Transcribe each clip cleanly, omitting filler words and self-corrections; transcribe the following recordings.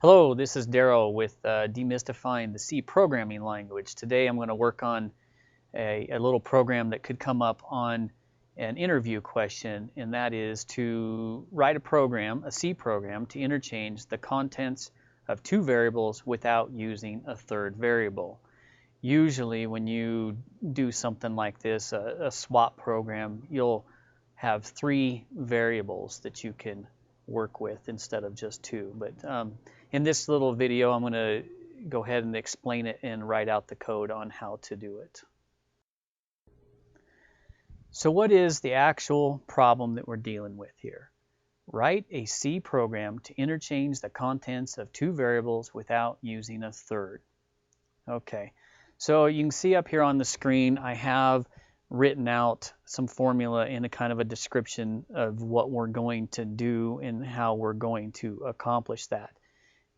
Hello, this is Darryl with Demystifying the C Programming Language. Today I'm going to work on a little program that could come up on an interview question, and that is to write a program, a C program, to interchange the contents of two variables without using a third variable. Usually when you do something like this, a swap program, you'll have three variables that you can work with instead of just two. But in this little video, I'm going to go ahead and explain it and write out the code on how to do it. So what is the actual problem that we're dealing with here? Write a C program to interchange the contents of two variables without using a third. Okay, so you can see up here on the screen I have written out some formula in a kind of a description of what we're going to do and how we're going to accomplish that.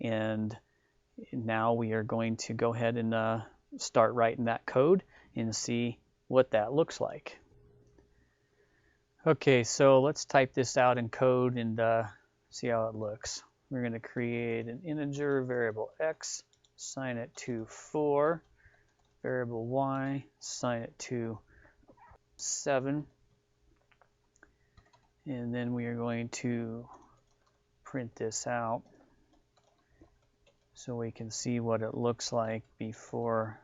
And now we are going to go ahead and start writing that code and see what that looks like. Okay, so let's type this out in code and see how it looks. We're going to create an integer variable x, assign it to 4, variable y, assign it to 7, and then we are going to print this out so we can see what it looks like before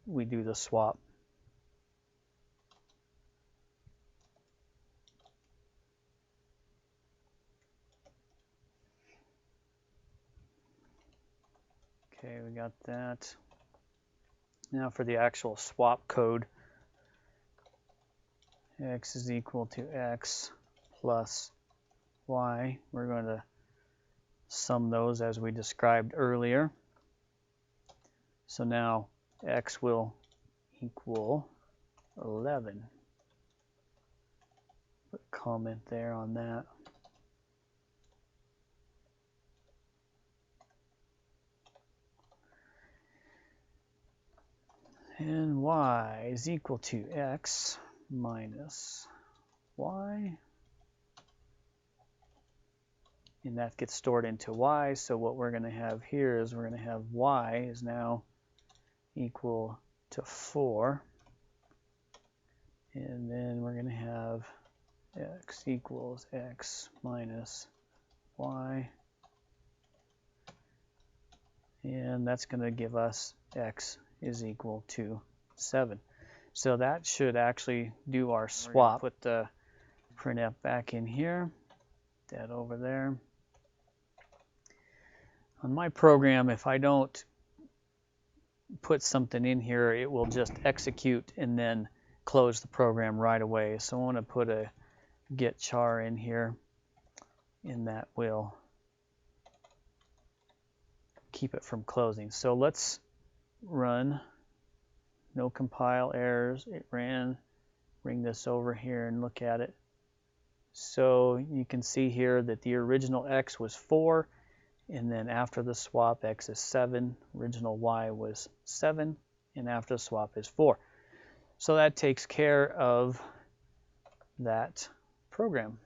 we do the swap. Okay, we got that. Now for the actual swap code, x is equal to x plus y. We're going to sum those as we described earlier. So now x will equal 11. Put a comment there on that. And y is equal to x minus y. And that gets stored into y, so what we're going to have here is we're going to have y is now equal to 4. And then we're going to have x equals x minus y. And that's going to give us x is equal to 7. So that should actually do our swap. Put the printf back in here, that over there. On my program, if I don't put something in here, it will just execute and then close the program right away. So I want to put a get char in here, and that will keep it from closing. So let's run, no compile errors, it ran. Bring this over here and look at it. So you can see here that the original x was 4, and then after the swap x is 7, original y was 7, and after the swap is 4. So that takes care of that program.